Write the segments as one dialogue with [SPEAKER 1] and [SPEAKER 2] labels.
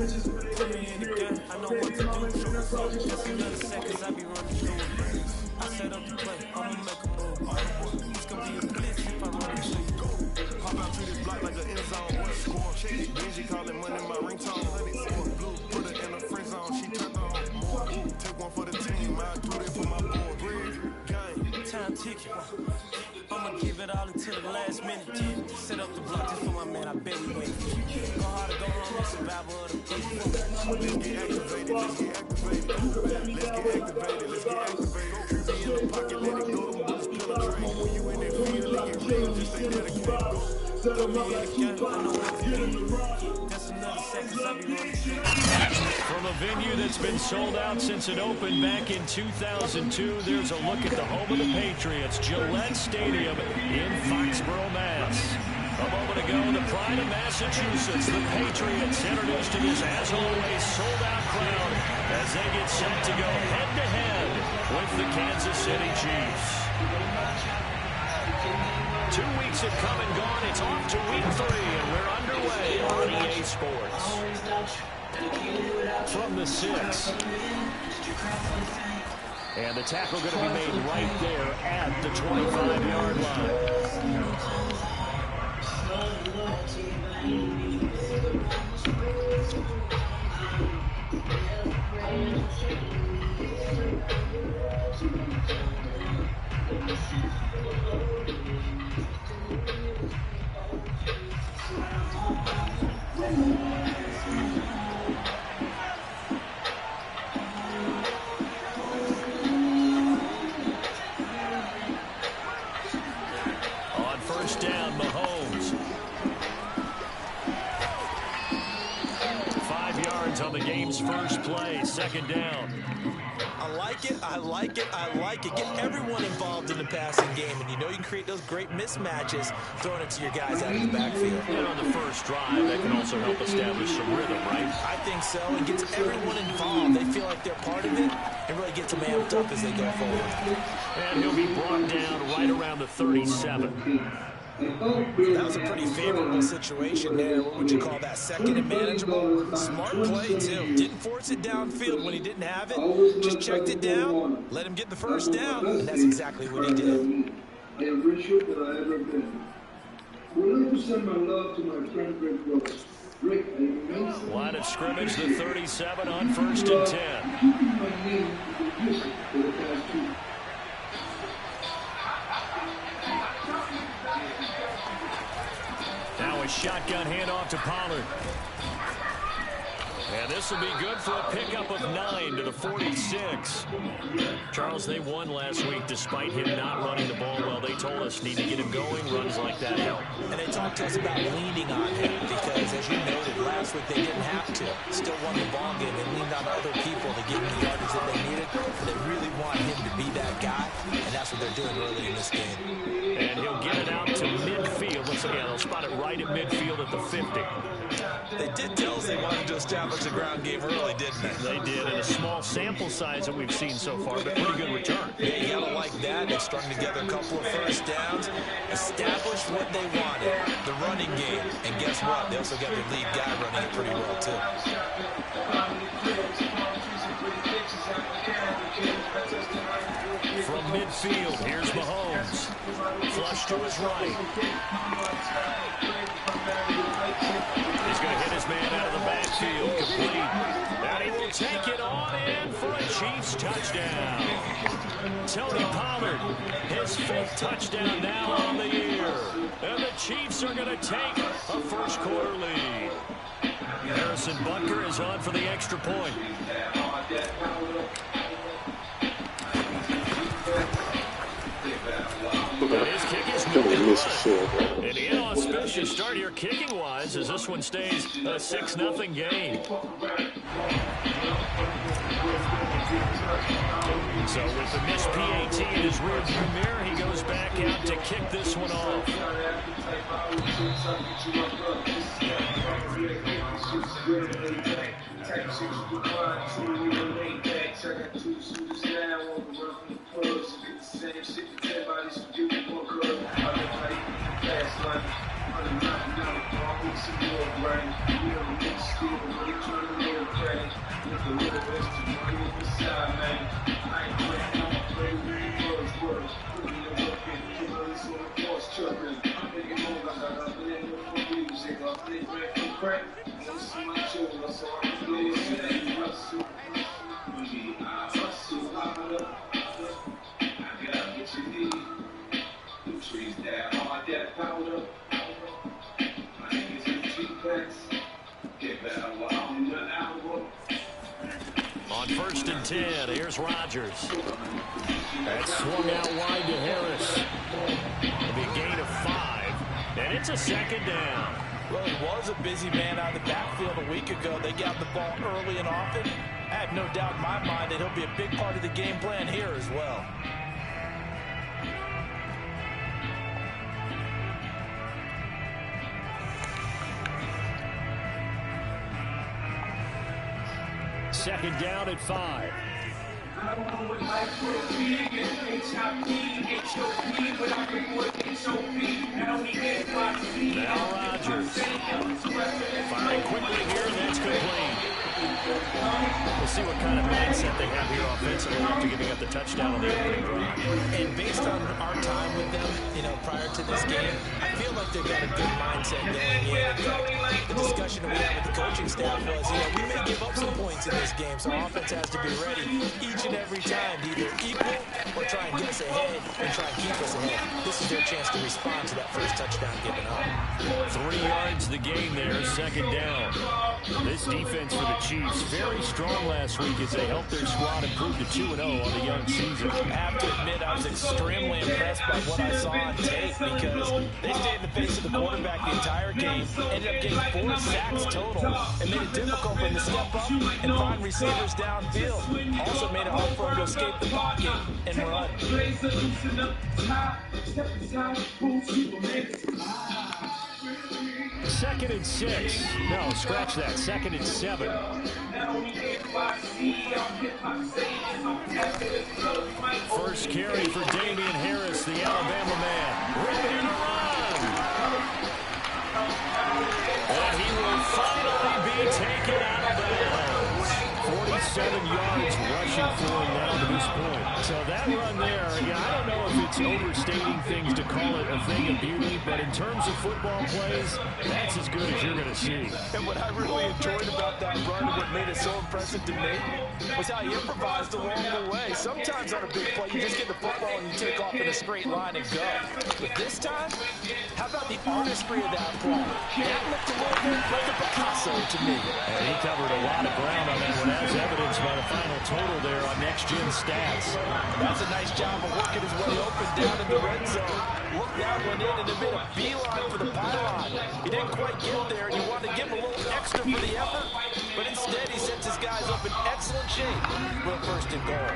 [SPEAKER 1] Put me in the game, I know what to do. Just another seconds, I be running through it. I set up the play, I'ma make a move. It's gonna be a blitz if I run into you. Pop out to this block like an end zone. What a score. Benji calling money my ringtone. Blue, put her in a friend zone. She turned on. Take one for the team. I do that for my boy. Game. Time ticking. I'ma give it all until the last minute. Set up the block just for my man. I bet we win. Go hard to go home on survival of the fittest. Let's get activated. Let's get activated. Let's get activated. Let's get activated. Creepy in the pocket. Let it go. Them bullets penetrate. When you in that field, it get real. Just stay dedicated. Go. Put me in the game. I know what to do. That's another seconds. I be running through.
[SPEAKER 2] From a venue that's been sold out since it opened back in 2002, there's a look at the home of the Patriots, Gillette Stadium in Foxborough, Mass. A moment ago, the pride of Massachusetts, the Patriots, introduced to this, as always, sold-out crowd as they get set to go head-to-head with the Kansas City Chiefs. 2 weeks have come and gone. It's off to week 3, and we're underway on EA Sports. From the 6. And the tackle going to be made right there at the 25-yard line. On first down, Mahomes. 5 yards on the game's first play, second down.
[SPEAKER 3] I like it, I like it, I like it. Get everyone involved in the passing game, and you know you can create those great mismatches throwing it to your guys out of the backfield.
[SPEAKER 2] And on the first drive, that can also help establish some rhythm, right?
[SPEAKER 3] I think so. It gets everyone involved. They feel like they're part of it, and really gets them amped up as they go forward.
[SPEAKER 2] And he'll be brought down right around the 37.
[SPEAKER 3] That was a pretty favorable situation there. What would you call that? Second and manageable. Smart play, too. Didn't force it downfield when he didn't have it. Just checked it down, let him get the first down, and that's exactly what he did.
[SPEAKER 4] I am richer than I ever been. I would like to send my love to my friend Rick Rose. Rick, I am
[SPEAKER 2] line of scrimmage, the 37 on first and 10.
[SPEAKER 4] keeping my name in music for the past 2 years.
[SPEAKER 2] Now a shotgun handoff to Pollard. And this will be good for a pickup of 9 to the 46. Charles, they won last week despite him not running the ball well. They told us need to get him going. Runs like that help.
[SPEAKER 3] And they talked to us about leaning on him because, as you noted, last week they didn't have to. Still won the ball game. They leaned on other people to give him the yardage that they needed. They really want him to be that guy, and that's what they're doing early in this game.
[SPEAKER 2] And he'll get it out to midfield. Once again, they'll spot it right at midfield at the 50.
[SPEAKER 3] They did tell us they wanted to establish a ground game early, didn't they?
[SPEAKER 2] They did, in a small sample size that we've seen so far, but pretty good return.
[SPEAKER 3] Yeah, you gotta like that. They strung together a couple of first downs, established what they wanted, the running game, and guess what? They also got their lead guy running it pretty well, too.
[SPEAKER 2] From midfield, here's Mahomes. Flush to his right. He's going to hit his man out of the backfield, complete. And he will take it on in for a Chiefs touchdown. Tony Pollard, his 5th touchdown now on the year. And the Chiefs are going to take a first quarter lead. Harrison Butker is on for the extra point. His kick is no good. An inauspicious start here kicking-wise as this one stays a 6-0 game. So with the missed PAT in his rearview mirror, he goes back out to kick this one off.
[SPEAKER 4] I'm
[SPEAKER 2] On 1st and 10, here's Rodgers. That's swung out wide to Harris. It'll be a gain of 5, and it's a 2nd down.
[SPEAKER 3] Well, he was a busy man out of the backfield a week ago. They got the ball early and often. I have no doubt in my mind that he'll be a big part of the game plan here as well.
[SPEAKER 2] Second down at 5. Now Rodgers. Firing quickly here, and that's complete. We'll see what kind of mindset they have here offensively after giving up the touchdown on the opening drive.
[SPEAKER 3] And based on our time with them, prior to this game, I feel like they've got a good mindset going in. The discussion that we had with the coaching staff was, we may give up some points in this game, so our offense has to be ready each and every time to either equal or try and get us ahead and try and keep us ahead. This is their chance to respond to that first touchdown given up.
[SPEAKER 2] 3 yards the game there, 2nd down. This defense for the Chiefs, very strong last week as they helped their squad improve to 2-0 on the young season.
[SPEAKER 3] I have to admit, I was extremely impressed by what I saw on tape because they stayed in the face of the quarterback the entire game, ended up getting 4 sacks total, and made it difficult for him to step up and find receivers downfield. Also made it hard for him to escape the pocket and run.
[SPEAKER 2] 2nd and 6. No, scratch that. 2nd and 7. First carry for Damian Harris, the Alabama man. Ready to run. And he will finally be taken out of bounds. 47 yards rushing for him now to this point. So that run there, I don't know if it's overstating things to call it a thing of beauty, but in terms of football plays, that's as good as you're going to see.
[SPEAKER 3] And what I really enjoyed about that run and what made it so impressive to me was how he improvised along the way. Sometimes on a big play, you just get the football and you take off in a straight line and go. But this time, how about the artistry of that play? That looked a little bit like a Picasso to me.
[SPEAKER 2] And he covered a lot of ground on that one, as evidenced by the final total there on Next Gen Stats.
[SPEAKER 3] That's a nice job of working his way open down in the red zone. Looked that one in and then made a beeline for the pylon. He didn't quite get there, and you wanted to give him a little extra for the effort, but instead he sets his guys up in excellent shape for a 1st and goal.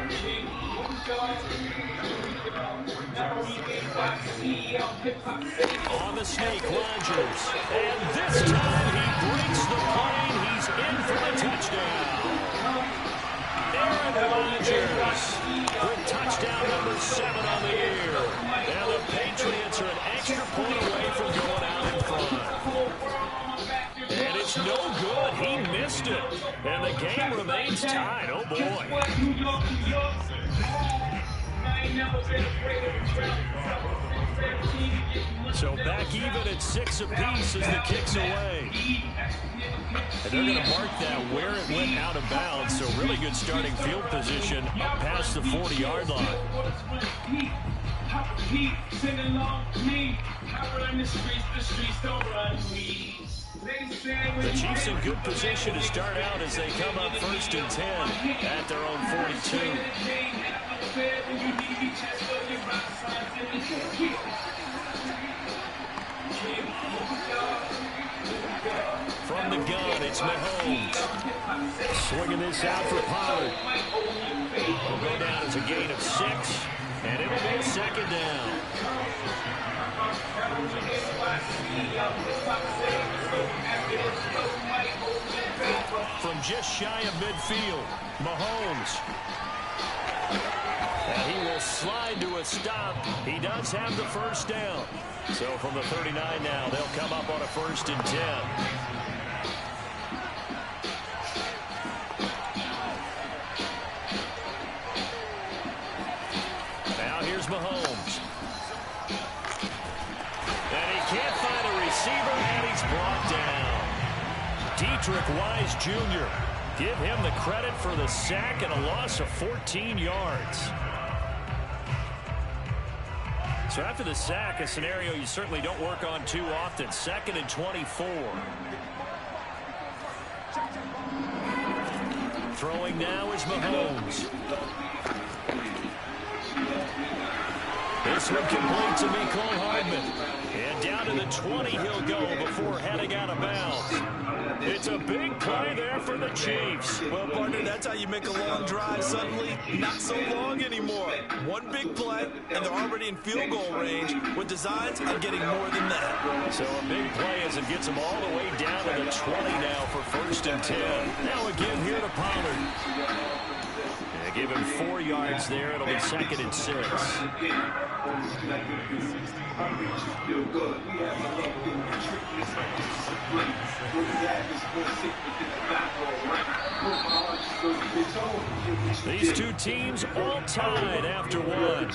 [SPEAKER 2] On the snake, Rodgers. And this time he breaks the plane. He's in for the touchdown. Aaron Rodgers with touchdown number 7 on the year. And the Patriots are an extra point away from going out in front. And it's no good. He missed it. And the game remains tied. Oh, boy. So back even at 6 apiece as the kick's away. And they're going to mark that where it went out of bounds. So really good starting field position up past the 40-yard line. The Chiefs in good position to start out as they come up 1st and 10 at their own 42. From the gun, it's Mahomes. Swinging this out for Pollard. Will go down as a gain of 6, and it'll be a 2nd down. From just shy of midfield, Mahomes. And he will slide to a stop. He does have the 1st down. So from the 39 now, they'll come up on a 1st and 10. Dietrich Wise Jr. Give him the credit for the sack and a loss of 14 yards. So after the sack, a scenario you certainly don't work on too often. 2nd and 24. Throwing now is Mahomes. This one complete to Mecole Hardman. And down to the 20 he'll go before heading out of bounds. It's a big play there for the Chiefs.
[SPEAKER 3] Well, partner, that's how you make a long drive suddenly not so long anymore. One big play, and they're already in field goal range with designs on getting more than that.
[SPEAKER 2] So a big play as it gets them all the way down to the 20 now for 1st and 10. Now again here to Pollard. They give him 4 yards there. It'll be 2nd and 6. These two teams all tied after one.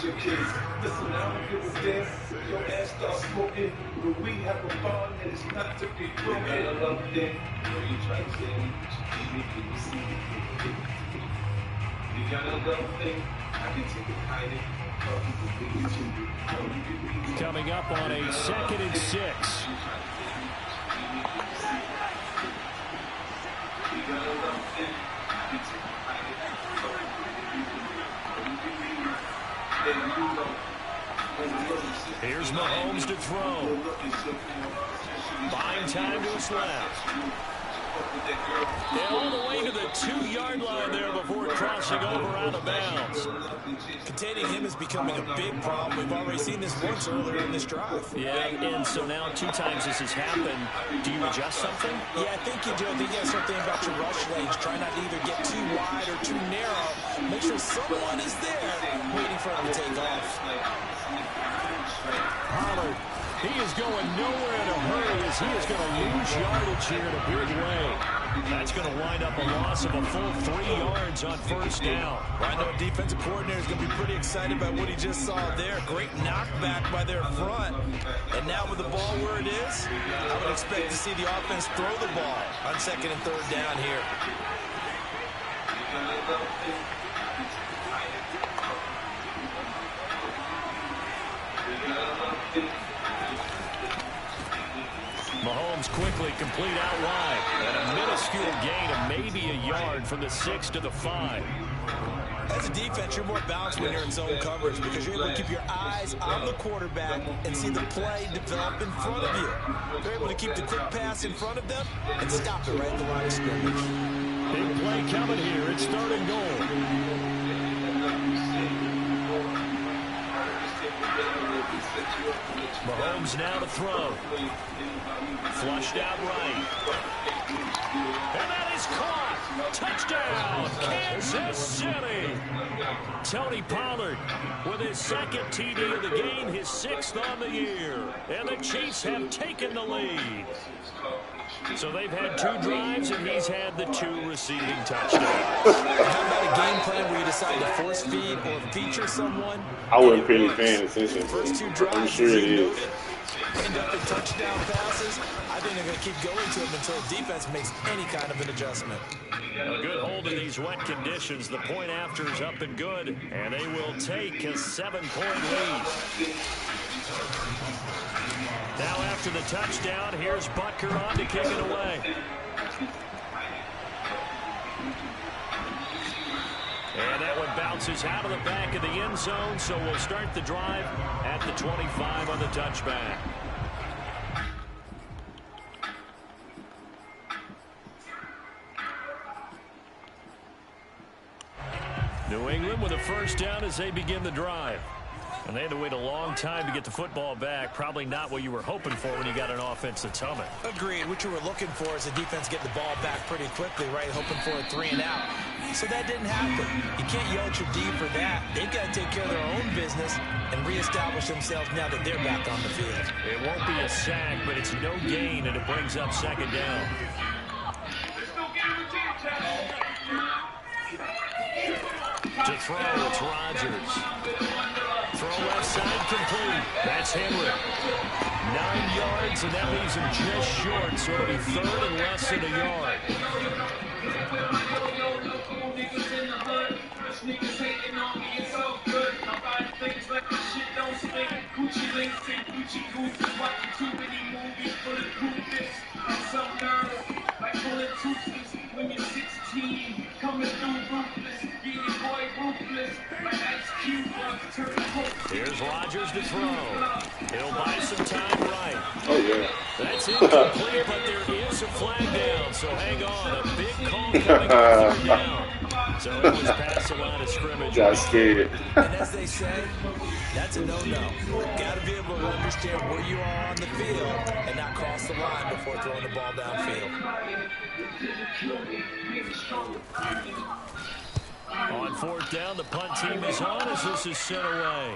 [SPEAKER 2] Coming up on a 2nd and 6. Here's Mahomes to throw. Buying time to his left. And all the way to the 2-yard line there before crossing over out of bounds.
[SPEAKER 3] Containing him is becoming a big problem. We've already seen this once earlier in this drive.
[SPEAKER 2] Yeah, and so now 2 times this has happened. Do you adjust something?
[SPEAKER 3] Yeah, I think you do. I think you got to start thinking about your rush lanes. Try not to either get too wide or too narrow. Make sure someone is there waiting for him to take off.
[SPEAKER 2] Pollard, he is going nowhere in a hurry as he is going to lose yardage here in a big way. That's going to wind up a loss of a full 3 yards on 1st down.
[SPEAKER 3] Well, I know a defensive coordinator is going to be pretty excited about what he just saw there. Great knockback by their front. And now with the ball where it is, I would expect to see the offense throw the ball on 2nd and 3rd down here.
[SPEAKER 2] Mahomes quickly complete out wide. And a minuscule gain of maybe a yard from the 6 to the 5.
[SPEAKER 3] As a defense, you're more balanced when you're in zone coverage because you're able to keep your eyes on the quarterback and see the play develop in front of you. They're able to keep the quick pass in front of them and stop it right at the line of scrimmage.
[SPEAKER 2] Big play coming here. It's 3rd and goal. Mahomes now to throw. Flushed out right. And that is caught. Touchdown, Kansas City. Tony Pollard with his 2nd TD of the game, his 6th on the year. And the Chiefs have taken the lead. So they've had 2 drives, and he's had the 2 receiving touchdowns.
[SPEAKER 3] How about a game plan where you decide to force feed or feature someone?
[SPEAKER 5] I wasn't really paying attention.
[SPEAKER 3] First 2 drives,
[SPEAKER 5] I'm sure it is.
[SPEAKER 3] End up in touchdown passes. I think they're going to keep going to him until the defense makes any kind of an adjustment.
[SPEAKER 2] A good hold in these wet conditions. The point after is up and good, and they will take a 7-point lead. Now after the touchdown, here's Butker on to kick it away. And that one bounces out of the back of the end zone, so we'll start the drive at the 25 on the touchback. New England with a 1st down as they begin the drive. And they had to wait a long time to get the football back. Probably not what you were hoping for when you got an offense that's humming.
[SPEAKER 3] Agreed. What you were looking for is the defense getting the ball back pretty quickly, right? Hoping for a 3 and out. So that didn't happen. You can't yell at your D for that. They've got to take care of their own business and reestablish themselves now that they're back on the field.
[SPEAKER 2] It won't be a sack, but it's no gain, and it brings up 2nd down. To throw, it's Rodgers. Throw left side complete. That's Henry. 9 yards, and that leaves him just short, so it'll be third and less than a yard. Here's Rodgers to throw. He'll buy some time right.
[SPEAKER 5] Oh, yeah.
[SPEAKER 2] That's incomplete, but there is a flag down, so hang on. A big call coming on third down. So it was past the line of scrimmage.
[SPEAKER 5] Got scared.
[SPEAKER 3] And as they say, that's a no-no. Got to be able to understand where you are on the field and not cross the line before throwing the ball downfield.
[SPEAKER 2] On fourth down, the punt team is on as this is sent away.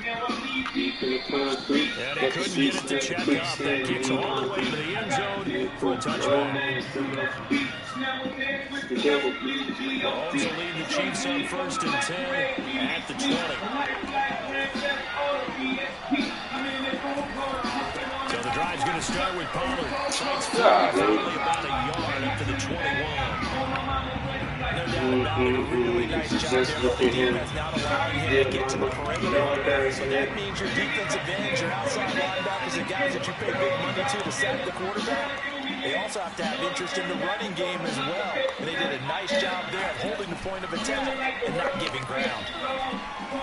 [SPEAKER 2] And he couldn't get it to check up. That kicks all the way to the end zone for a touchback. Mahomes will lead the Chiefs on 1st and 10 at the 20. So the drive's going to start with Pollard. Sights only about a yard up to the 21.
[SPEAKER 3] No doubt about it, a really nice job there, but the defense not allowing him to get to the perimeter. So that means your defensive ends, your outside linebackers, the guys that you pay big money to sack the quarterback, they also have to have interest in the running game as well. And they did a nice job there of holding the point of attack and not giving ground.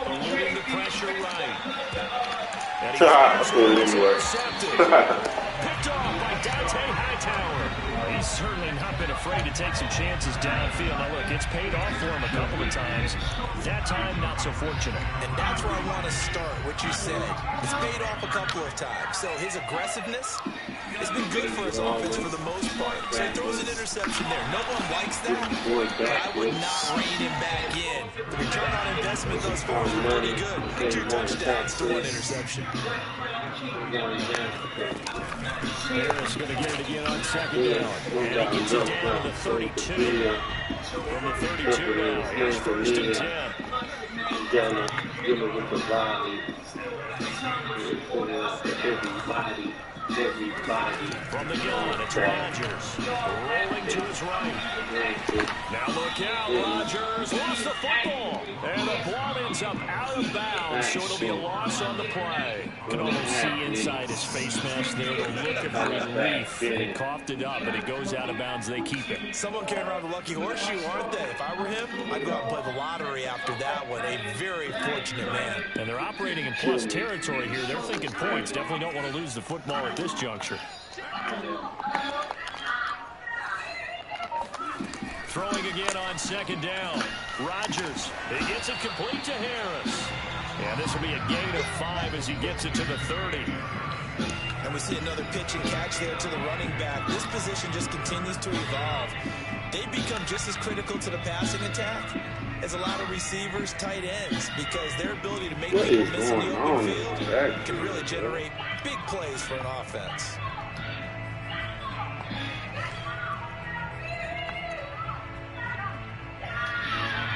[SPEAKER 2] Eluding the pressure right. And
[SPEAKER 5] he's
[SPEAKER 2] intercepted. Picked off by Dante Hightower. He's certainly not been afraid to take some chances downfield. Now, look, it's paid off for him a couple of times. That time, not so fortunate.
[SPEAKER 3] And that's where I want to start, what you said. It's paid off a couple of times. So his aggressiveness has been good for his offense for the most part. So he throws an interception there. No one likes that, but I would not rein him back in. The return on investment thus far is pretty good. 2 touchdowns to 1 interception.
[SPEAKER 2] Harris going to get it again on 2nd down. And he gets it down to the 32. From the 32 now, here's 1st and 10. From the gun, it's Rodgers. Rolling to his right. Now look out, Rodgers lost the football. And the ball ends up out of bounds, so it'll be a loss on the play. You can almost see inside his face mask there the look of relief. He coughed it up, but it goes out of bounds. They keep it.
[SPEAKER 3] Someone carrying around a lucky horseshoe, aren't they? If I were him, I'd go out and play the lottery after that one. A very fortunate man.
[SPEAKER 2] And they're operating in plus territory here. They're thinking points. Definitely don't want to lose the football at this juncture. Throwing again on 2nd down. Rodgers. He gets it complete to Harris. And this will be a gain of 5 as he gets it to the 30.
[SPEAKER 3] And we see another pitch and catch there to the running back. This position just continues to evolve. They become just as critical to the passing attack as a lot of receivers, tight ends, because their ability to make people miss in the open field can really generate big plays for an offense.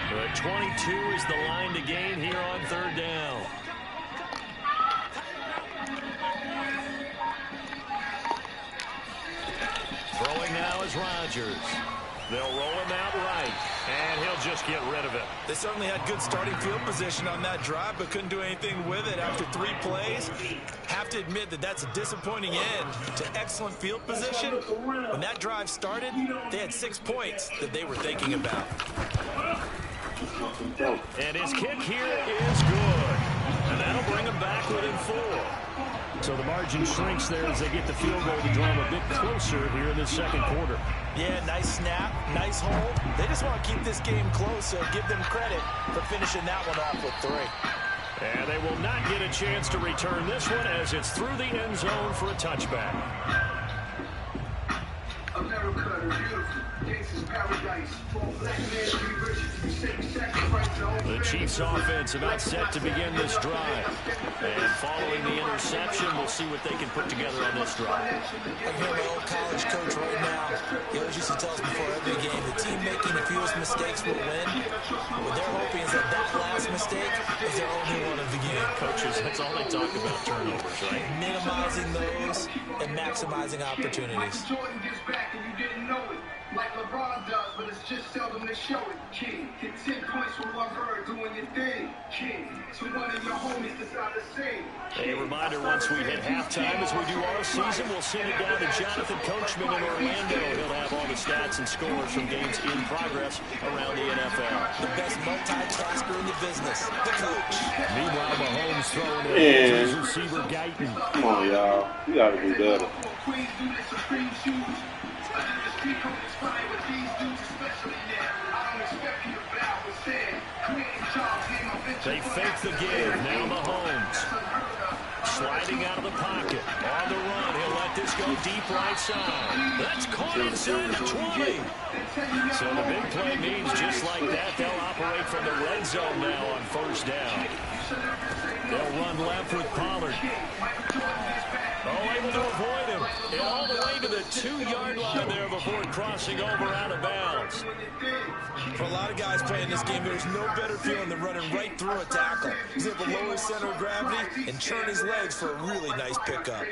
[SPEAKER 2] The 22 is the line to gain here on 3rd down. Throwing now is Rodgers. They'll roll him out right, and he'll just get rid of it.
[SPEAKER 3] They certainly had good starting field position on that drive, but couldn't do anything with it after 3 plays. Have to admit that that's a disappointing end to excellent field position. When that drive started, they had 6 points that they were thinking about.
[SPEAKER 2] And his kick here is good. And that'll bring him back within 4. So the margin shrinks there as they get the field goal to draw them a bit closer here in the 2nd quarter.
[SPEAKER 3] Yeah, nice snap, nice hold. They just want to keep this game close, so give them credit for finishing that one off with 3.
[SPEAKER 2] And they will not get a chance to return this one as it's through the end zone for a touchback.
[SPEAKER 4] America, the beautiful. This is paradise. For black men to be rich, to be safe, sacrifice.
[SPEAKER 2] The Chiefs offense about set to begin this drive. And following the interception, we'll see what they can put together on this drive.
[SPEAKER 3] I'm here with my old college coach right now. He always used to tell us before every game, the team making the fewest mistakes will win. What they're hoping is that last mistake is their only one of the game.
[SPEAKER 2] Coaches, that's all they talk about, turnovers, right?
[SPEAKER 3] Minimizing those and maximizing opportunities.
[SPEAKER 4] Jordan gets back and you didn't know it. Like LeBron does, but it's just seldom they show it. King, get 10 points from one bird doing your thing. King, to one of your homies decide to sing.
[SPEAKER 2] A reminder, once we hit halftime, as we do all season, we'll send it down to Jonathan Coachman in Orlando. He'll have all the stats and scores from games in progress around the NFL.
[SPEAKER 3] The best multitasker in the business, the coach.
[SPEAKER 2] Meanwhile, Mahomes throwing it to his receiver, Guyton.
[SPEAKER 5] Come on, y'all. You got to do better.
[SPEAKER 4] Queens do their supreme shoes. Under the street code is fine with these dudes, especially now. I don't expect you to bow with sand. Creating jobs, name my venture.
[SPEAKER 2] They fake the give. Now Mahomes sliding out of the pocket. On the run, he'll let this go deep right side. That's caught inside the 20. So the big play means just like that, they'll operate from the red zone now on first down. They'll run left with Pollard. Oh, able to avoid him. And all the way to the 2-yard line there before crossing over out of bounds.
[SPEAKER 3] For a lot of guys playing this game, there's no better feeling than running right through a tackle. He's able to lower his center of gravity and turn his legs for a really nice pickup.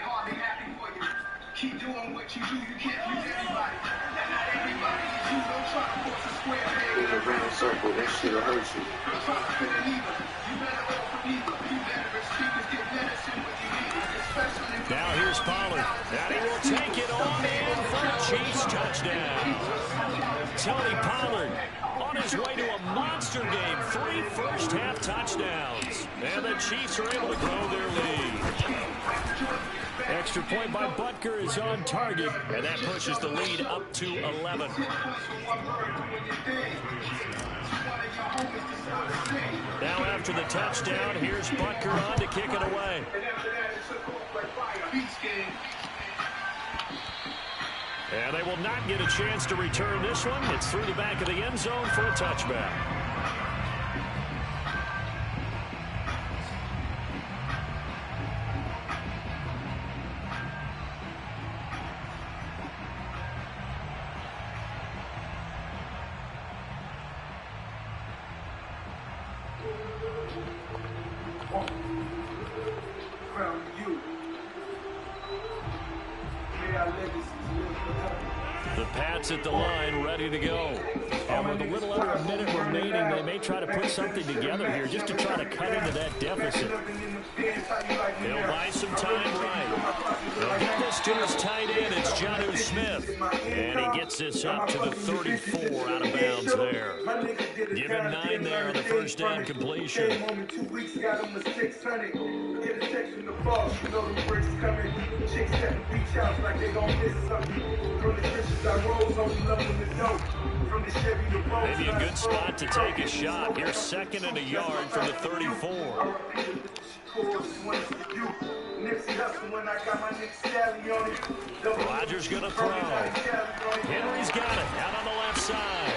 [SPEAKER 4] Keep doing what you do, you can't please everybody. Not everybody is you, don't try to force a square peg in a round circle, that shit'll hurt you. Don't try to fit an either. You better offer either. You better speakers get medicine when you need it, especially when
[SPEAKER 2] now here's Pollard. And he will take it on in for a Chiefs touchdown. Tony Pollard on his way to a monster game. 3 first-half touchdowns. And the Chiefs are able to grow their lead. Extra point by Butker is on target, and that pushes the lead up to 11. Now after the touchdown, here's Butker on to kick it away. And they will not get a chance to return this one. It's through the back of the end zone for a touchback. The Pats at the line, ready to go. And with a little under a minute remaining, they may try to put something together here just to try to cut into that deficit. They'll buy some time right. They'll get this to his tight end. It's Jonnu Smith. And he gets this up to the 34 out of bounds there. Give him 9 there on the first down completion. Maybe a good spot to take a shot. Here's 2nd and a yard from the 34. Rodgers gonna throw. Henry's got it out on the left side.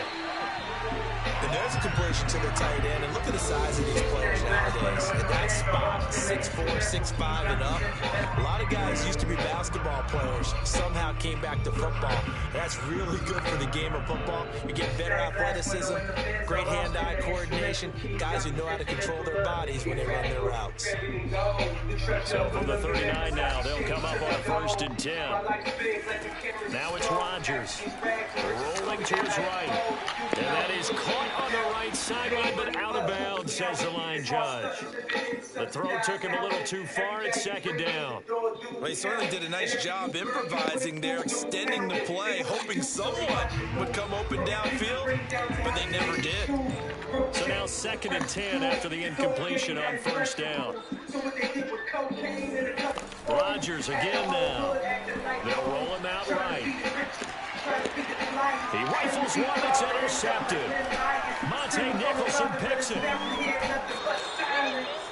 [SPEAKER 3] And there's a completion to the tight end. And look at the size of these players nowadays. At that spot, 6'4", 6'5", and up. A lot of guys used to be basketball players. Somehow came back to football. That's really good for the game of football. You get better athleticism, great hand-eye coordination, guys who know how to control their bodies when they run their routes.
[SPEAKER 2] So from the 39 now, they'll come up on 1st and 10. Now it's Rodgers. Rolling to his right. And that is caught on the right sideline, but out of bounds, says the line judge. The throw took him a little too far. It's 2nd down.
[SPEAKER 3] Well, he certainly did a nice job improvising there, extending the play, hoping someone would come open downfield, but they never did.
[SPEAKER 2] So now 2nd and 10 after the incompletion on 1st down. Rodgers again now. They'll roll him out right. He rifles one that's intercepted. Monte Nicholson picks it.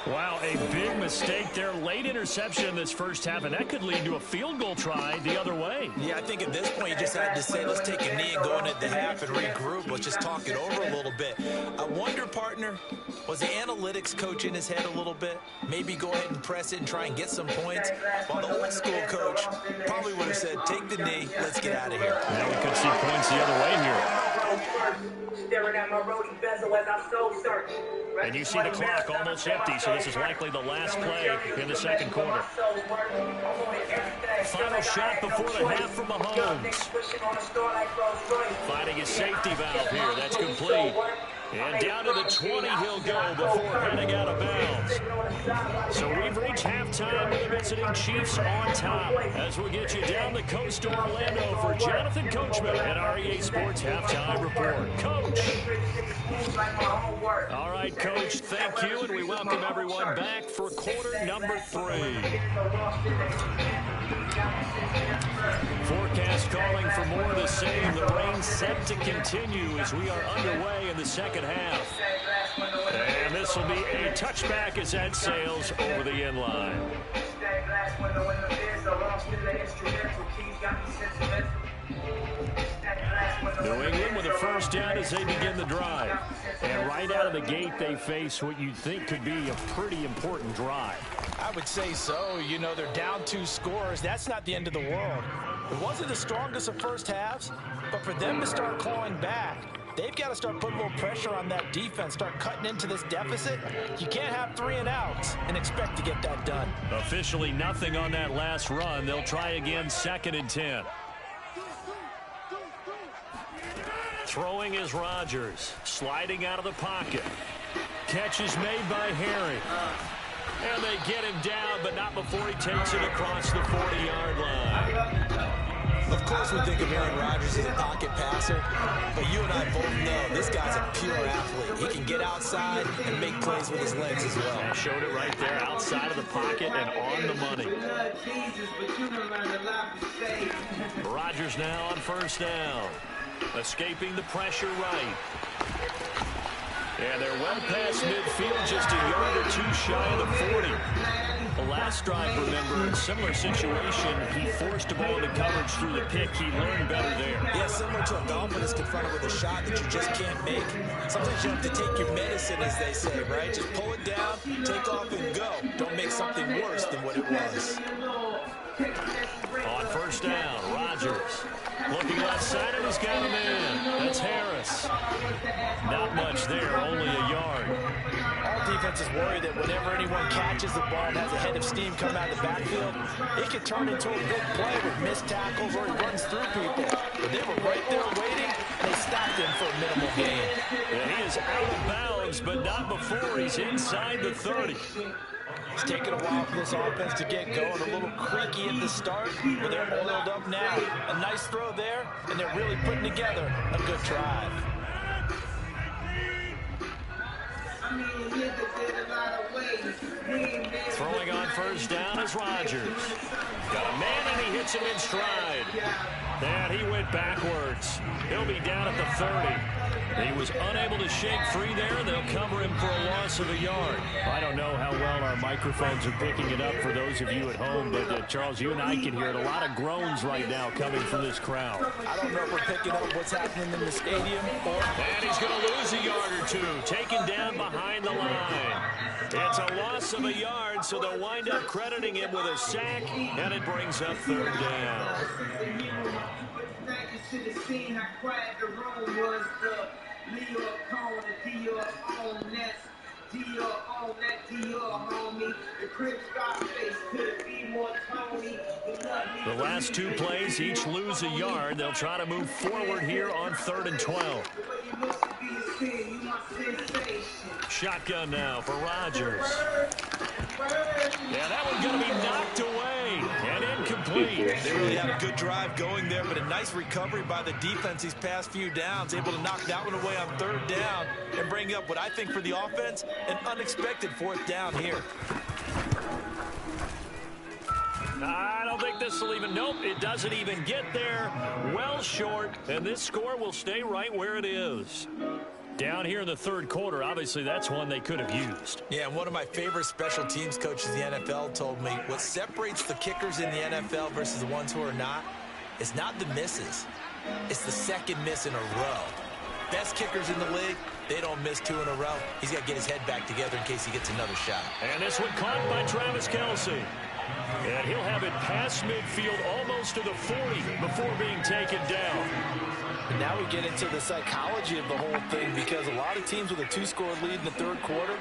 [SPEAKER 2] Wow, a big mistake there. Late interception in this first half, and that could lead to a field goal try the other way.
[SPEAKER 3] Yeah, I think at this point you just had to say, let's take a knee and go in at the half and regroup. Let's just talk it over a little bit. I wonder, partner, was the analytics coach in his head a little bit? Maybe go ahead and press it and try and get some points. While the old school coach probably would have said, take the knee, let's get out of here.
[SPEAKER 2] Now we could see points the other way here.
[SPEAKER 6] Staring at my roadie bezel as I soul search.
[SPEAKER 2] And you see the clock almost empty, so this is likely the last play in the second quarter. Final shot before the half from Mahomes. Finding his safety valve here. That's complete. And down to the 20 he'll go before heading out of bounds. So we've reached halftime with the visiting Chiefs on top. As we'll get you down the coast to Orlando for Jonathan Coachman at our EA Sports Halftime Report. Coach. All right, Coach, thank you, and we welcome everyone back for quarter number 3. Forecast calling for more of the same. The rain set to continue as we are underway in the second half. And this will be a touchback as that sails over the end line. New England with a first down as they begin the drive. And right out of the gate, they face what you'd think could be a pretty important drive.
[SPEAKER 3] I would say so. You know, they're down 2 scores. That's not the end of the world. It wasn't the strongest of first halves, but for them to start clawing back, they've got to start putting a little pressure on that defense, start cutting into this deficit. You can't have 3 and outs and expect to get that done.
[SPEAKER 2] Officially nothing on that last run. They'll try again 2nd and 10. Throwing is Rodgers, sliding out of the pocket. Catch is made by Harry. And they get him down, but not before he takes it across the 40-yard line.
[SPEAKER 3] Of course we think of Aaron Rodgers as a pocket passer, but you and I both know this guy's a pure athlete. He can get outside and make plays with his legs as well.
[SPEAKER 2] I showed it right there, outside of the pocket and on the money. Rodgers now on first down. Escaping the pressure right. And they're well past midfield, just a yard or 2 shy of the 40. The last drive, remember, in a similar situation, he forced the ball into coverage through the pick. He learned better there.
[SPEAKER 3] Yeah, similar to a golfer that's confronted with a shot that you just can't make. Sometimes you have to take your medicine, as they say, right? Just pull it down, take off, and go. Don't make something worse than what it was.
[SPEAKER 2] On first down, Rodgers. Looking left side, and he's got him in. That's Harris. Not much there, only a yard.
[SPEAKER 3] All defenses worry that whenever anyone catches the ball and has a head of steam come out of the backfield, it can turn into a big play with missed tackles or he runs through people. But they were right there waiting, and they stopped him for a minimal gain.
[SPEAKER 2] And he is out of bounds, but not before he's inside the 30.
[SPEAKER 3] It's taken a while for this offense to get going. A little creaky at the start, but they're oiled up now. A nice throw there, and they're really putting together a good drive.
[SPEAKER 2] Throwing on first down is Rodgers. Got a man, and he hits him in stride. And he went backwards. He'll be down at the 30. He was unable to shake free there, and they'll cover him for a loss of a yard. I don't know how well our microphones are picking it up for those of you at home, but Charles, you and I can hear it. A lot of groans right now coming from this crowd.
[SPEAKER 3] I don't know if we're picking up what's happening in the stadium.
[SPEAKER 2] And he's going to lose a yard or 2, taken down behind the line. It's a loss of a yard, so they'll wind up crediting him with a sack, and it brings up 3rd down.
[SPEAKER 4] Should have seen how quiet the room was. Leo Cone, the Dior on that, Dior, homie. The crib Scarface could be more Tony.
[SPEAKER 2] The last 2 plays, each lose a yard. They'll try to move forward here on 3rd and 12. Shotgun now for Rodgers. Yeah, that one's going to be knocked away and incomplete.
[SPEAKER 3] They really had a good drive going there, but a nice recovery by the defense these past few downs, able to knock that one away on 3rd down and bring up what I think for the offense, an unexpected 4th down here.
[SPEAKER 2] I don't think this will even, nope, it doesn't even get there. Well short, and this score will stay right where it is. Down here in the 3rd quarter, obviously that's one they could have used.
[SPEAKER 3] Yeah, one of my favorite special teams coaches in the NFL told me what separates the kickers in the NFL versus the ones who are not is not the misses. It's the 2nd miss in a row. Best kickers in the league, they don't miss 2 in a row. He's got to get his head back together in case he gets another shot.
[SPEAKER 2] And this one caught by Travis Kelce. And he'll have it past midfield almost to the 40 before being taken down.
[SPEAKER 3] And now we get into the psychology of the whole thing, because a lot of teams with a 2-score lead in the third quarter,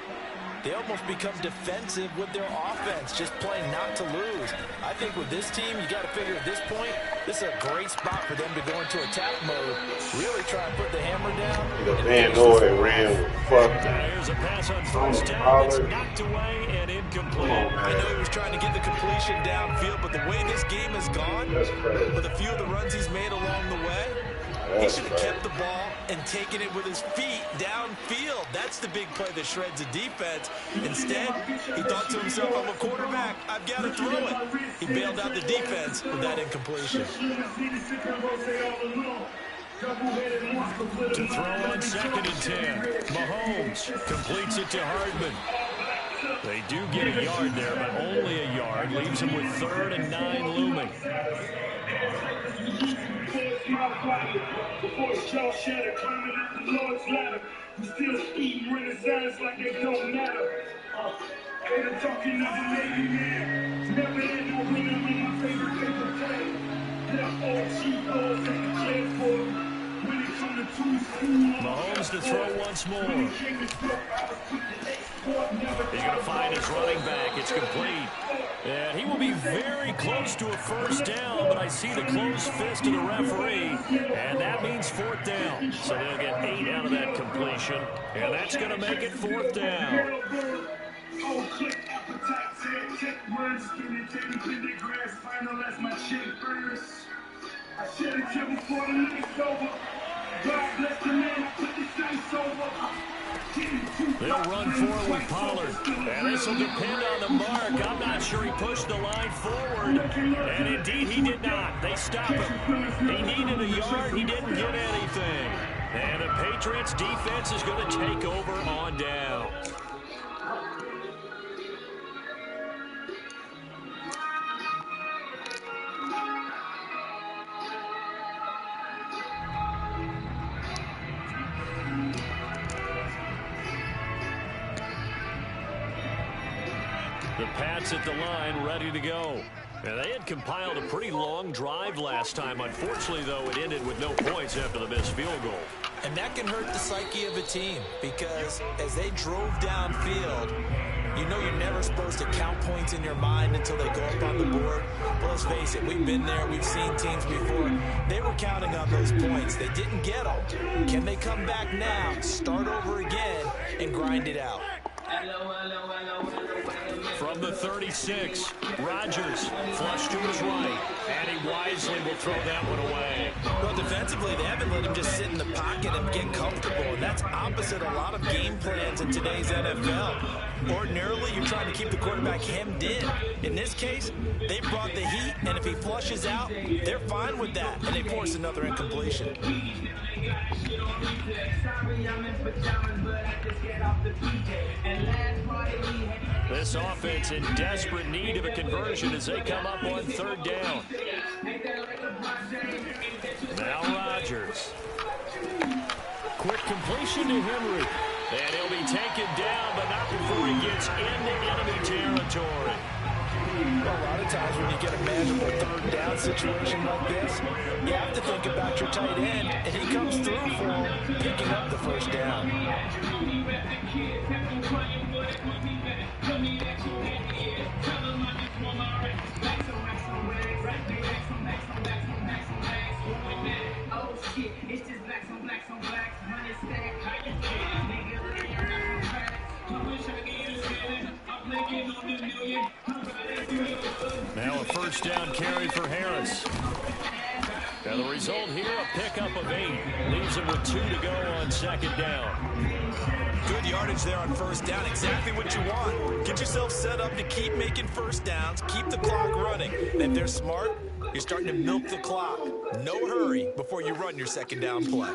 [SPEAKER 3] they almost become defensive with their offense, just playing not to lose. I think with this team, you got to figure at this point, this is a great spot for them to go into attack mode, really try and put the hammer down.
[SPEAKER 5] Van Noy ran with fucking.
[SPEAKER 2] Here's a pass on first down. It's knocked away and incomplete.
[SPEAKER 3] I know he was trying to get the completion downfield, but the way this game has gone, with a few of the runs he's made along the way, he should have kept the ball and taken it with his feet downfield. That's the big play that shreds the defense. Instead, he thought to himself, I'm a quarterback, I've got to throw it. He bailed out the defense with that incompletion.
[SPEAKER 2] To throw on 2nd and 10. Mahomes completes it to Hardman. They do get a yard there, but only a yard. Leaves him with 3rd and 9 looming.
[SPEAKER 4] Before his jaw shattered, climbing up the Lord's ladder. We still eating renaissance like it don't matter. Hater talking of a lady man. Never had no winner in my favorite paper play. Left all cheap doors at the chance for when it come to school.
[SPEAKER 2] Mahomes to throw once more. He's going to find his running back. It's complete. And he will be very close to a first down, but I see the closed fist of the referee, and that means 4th down. So they'll get 8 out of that completion, and that's going to make it 4th down.
[SPEAKER 4] Oh, click appetite, check words, skinny, titty, grass, final as my shit burns. I shed a tear before the night's over. God bless the man, I put the dice over.
[SPEAKER 2] They'll run forward with Pollard, and this will depend on the mark. I'm not sure he pushed the line forward, and indeed he did not. They stop him. He needed a yard. He didn't get anything. And the Patriots defense is going to take over on down. The Pats at the line, ready to go. And they had compiled a pretty long drive last time. Unfortunately, though, it ended with no points after the missed field goal.
[SPEAKER 3] And that can hurt the psyche of a team, because as they drove downfield, you know you're never supposed to count points in your mind until they go up on the board. But let's face it, we've been there, we've seen teams before. They were counting on those points. They didn't get them. Can they come back now, start over again, and grind it out?
[SPEAKER 2] From the 36, Rodgers flush to his right, and he wisely will throw that one away.
[SPEAKER 3] Well, defensively, they haven't let him just sit in the pocket and get comfortable, and that's opposite a lot of game plans in today's NFL. Ordinarily, you're trying to keep the quarterback hemmed in. In this case, they brought the heat, and if he flushes out, they're fine with that, and they force another incompletion.
[SPEAKER 2] This offense in desperate need of a conversion as they come up on 3rd down. Now Rodgers. Quick completion to Henry. And he'll be taken down, but not before he gets into enemy territory.
[SPEAKER 3] Well, a lot of times when you get a manageable 3rd down situation like this, you have to think about your tight end, and he comes through for him, picking up the 1st down.
[SPEAKER 2] Now a 1st down carry for Harris. Now the result here, a pickup of 8. Leaves him with 2 to go on 2nd down.
[SPEAKER 3] Good yardage there on 1st down. Exactly what you want. Get yourself set up to keep making 1st downs. Keep the clock running. And if they're smart, you're starting to milk the clock. No hurry before you run your 2nd down play.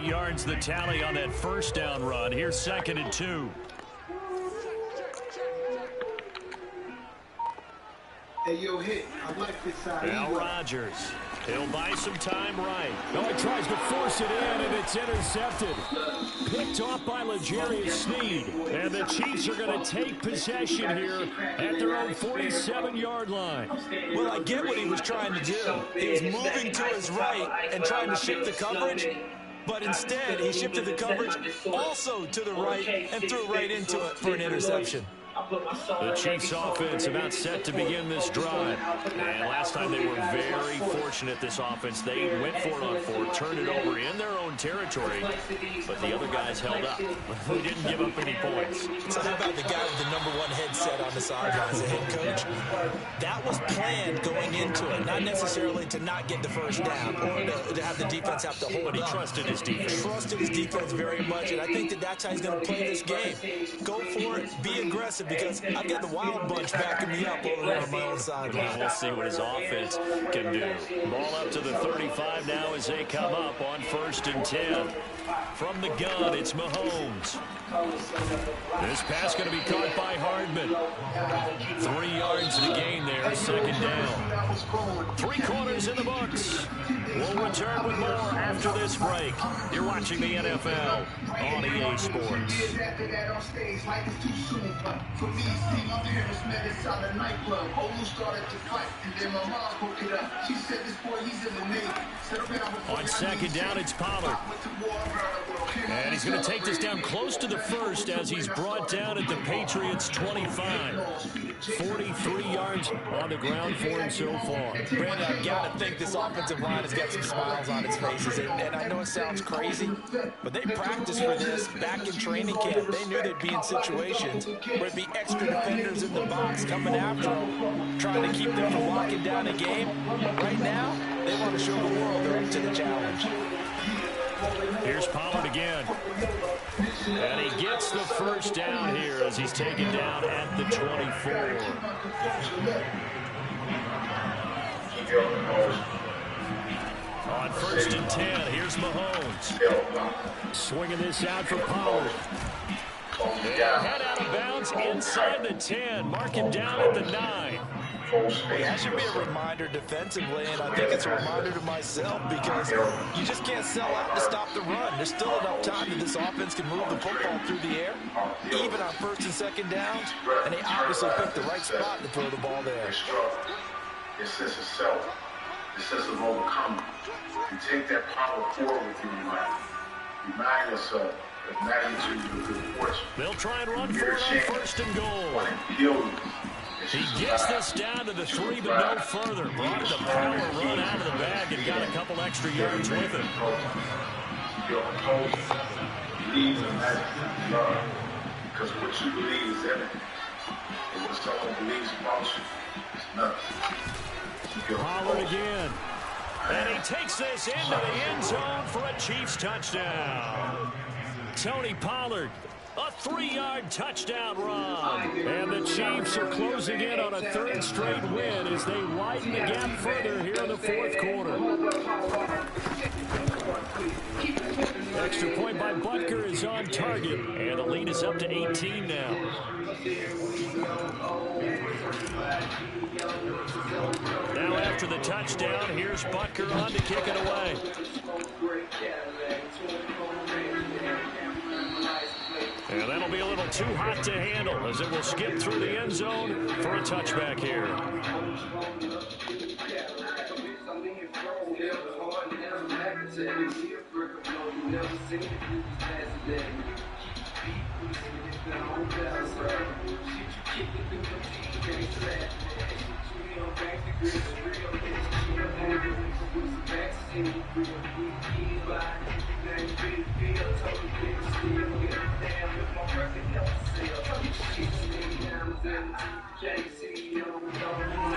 [SPEAKER 2] Yards the tally on that 1st down run. Here's 2nd and 2.
[SPEAKER 4] Hey, yo, hit. I like this side.
[SPEAKER 2] Now Rodgers. He'll buy some time right.
[SPEAKER 7] No, he tries to force it in, and it's intercepted. Picked off by L'Jarius Sneed.
[SPEAKER 2] And the Chiefs are going to take possession here at their own 47-yard line.
[SPEAKER 3] Well, I get what he was trying to do. He was moving to his right and trying to shift the coverage. But instead, he shifted the coverage also to the right and threw right into it for an interception.
[SPEAKER 2] The Chiefs offense about set to begin this drive. And last time they were very fortunate, this offense. They went for it on fourth, turned it over in their own territory, but the other guys held up. They didn't give up any points.
[SPEAKER 3] So how about the guy with the #1 headset on the sidelines, the head coach? That was planned going into it, not necessarily to not get the first down or to have the defense have to hold
[SPEAKER 2] But he
[SPEAKER 3] up.
[SPEAKER 2] trusted his defense.
[SPEAKER 3] Trusted his defense very much, and I think that's how he's going to play this game. Go for it, be aggressive, because I've got the Wild Bunch backing me up over there on my own sideline.
[SPEAKER 2] We'll see what his offense can do. Ball up to the 35 now as they come up on 1st and 10. From the gun, it's Mahomes. This pass going to be caught by Hardman. 3 yards to gain there, 2nd down. 3 quarters in the books. We'll return with more after this break. You're watching the NFL on EA Sports. On 2nd down, it's Pollard. And he's going to take this down close to the first as he's brought down at the Patriots' 25. 43 yards on the ground for him so far.
[SPEAKER 3] Brandon, I've got to think this offensive line has got some smiles on its faces. And I know it sounds crazy, but they practiced for this back in training camp. They knew they'd be in situations where there'd be extra defenders in the box coming after them, trying to keep them from locking down a game. Right now, they want to show the world they're up to the challenge.
[SPEAKER 2] Here's Pollard again. And he gets the first down here as he's taken down at the 24. On 1st and 10, here's Mahomes. Swinging this out for Pollard. Head out of bounds inside the 10. Mark him down at the 9.
[SPEAKER 3] Well, that should be a reminder defensively, and I think it's a reminder to myself, because you just can't sell out to stop the run. There's still enough time that this offense can move the football through the air, even on 1st and 2nd downs, and they obviously picked the right spot to throw the ball there.
[SPEAKER 4] It says itself. It says of overcoming. You take that power forward with you in life. Remind yourself of magnitude of good fortune.
[SPEAKER 2] They'll try and run for it on 1st and goal. He gets this down to the 3, but no further. Brought the power run out of the bag and got a couple extra yards with it.
[SPEAKER 4] Your opponent believes in that love, because what you believe is everything. And what someone believes about you is nothing.
[SPEAKER 2] Pollard again. And he takes this into the end zone for a Chiefs touchdown. Tony Pollard. A 3-yard touchdown run. And the Chiefs are closing in on a 3rd straight win as they widen the gap further here in the 4th quarter. Extra point by Butker is on target. And the lead is up to 18 now. Now after the touchdown, here's Butker on to kick it away. And that'll be a little too hot to handle as it will skip through the end zone for a touchback here.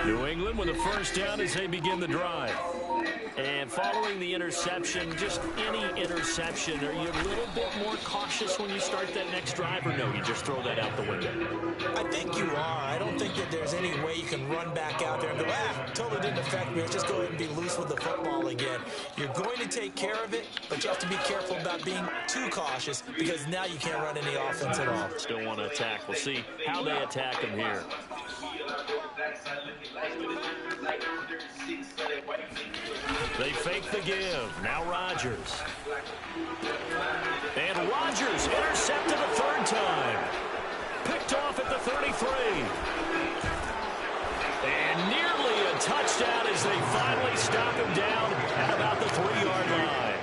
[SPEAKER 2] New England with a first down as they begin the drive. And following the interception, just any interception, are you a little bit more cautious when you start that next drive, or no, you just throw that out the window?
[SPEAKER 3] I think you are. I don't think that there's any way you can run back out there and go, totally didn't affect me. Let's just go ahead and be loose with the football again. You're going to take care of it, but you have to be careful about being too cautious, because now you can't run any offense at all.
[SPEAKER 2] Still want to attack. We'll see how they attack him here. They fake the give. Now Rodgers. And Rodgers intercepted a third time. Picked off at the 33. And nearly a touchdown as they finally stop him down at about the 3-yard line.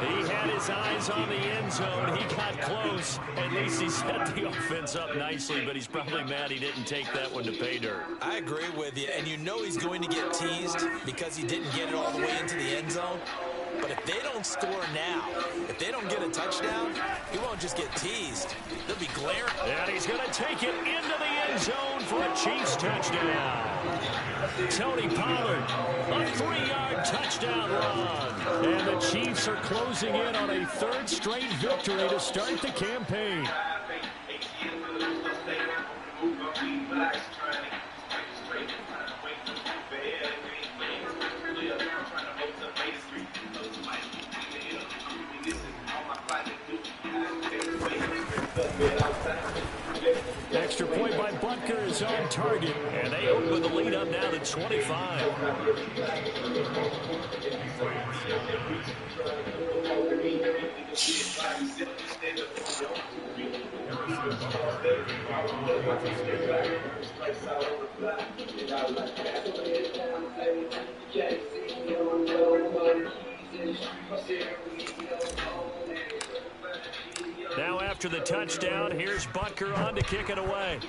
[SPEAKER 2] He had his eyes on the end zone. He got close. At least he set the offense up nicely, but he's probably mad he didn't take that one to pay dirt.
[SPEAKER 3] I agree with you, and you know he's going to get teased because he didn't get it all the way into the end zone. But if they don't score now, if they don't get a touchdown, he won't just get teased. They'll be glaring.
[SPEAKER 2] And he's going to take it into the end zone for a Chiefs touchdown. Tony Pollard, a 3-yard touchdown run. And the Chiefs are closing in on a third straight victory to start the campaign. Extra point by Butker is on target, and they open the lead up now to 25. Now after the touchdown, here's Butker on to kick it away.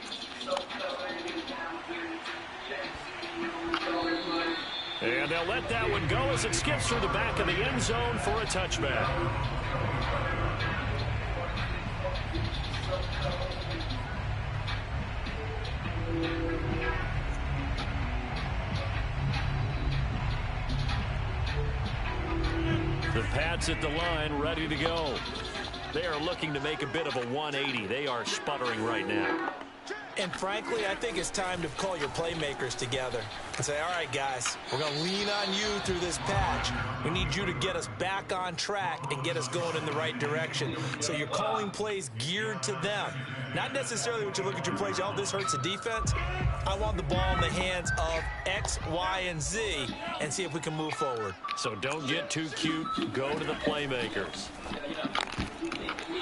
[SPEAKER 2] And they'll let that one go as it skips through the back of the end zone for a touchback. The Pats at the line, ready to go. They are looking to make a bit of a 180. They are sputtering right now.
[SPEAKER 3] And frankly, I think it's time to call your playmakers together and say, all right, guys, we're going to lean on you through this patch. We need you to get us back on track and get us going in the right direction. So you're calling plays geared to them. Not necessarily when you look at your plays, oh, this hurts the defense. I want the ball in the hands of X, Y, and Z and see if we can move forward.
[SPEAKER 2] So don't get too cute. Go to the playmakers.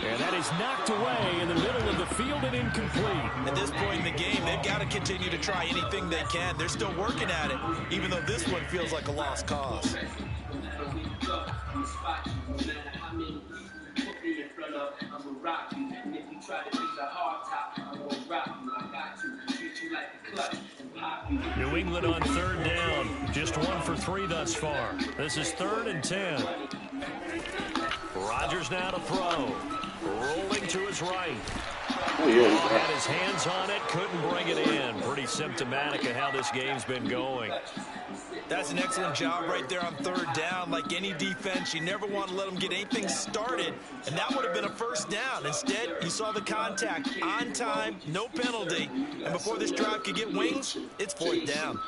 [SPEAKER 2] And that is knocked away in the middle of the field and incomplete.
[SPEAKER 3] At this point in the game, they've got to continue to try anything they can. They're still working at it, even though this one feels like a lost cause.
[SPEAKER 2] New England on third down. Just 1 for 3 thus far. This is 3rd and 10. Rodgers now to throw. Rolling to his right. Had his hands on it, couldn't bring it in. Pretty symptomatic of how this game's been going.
[SPEAKER 3] That's an excellent job right there on 3rd down. Like any defense, you never want to let them get anything started, and that would have been a first down. Instead, you saw the contact on time, no penalty, and before this drive could get wings, it's 4th down.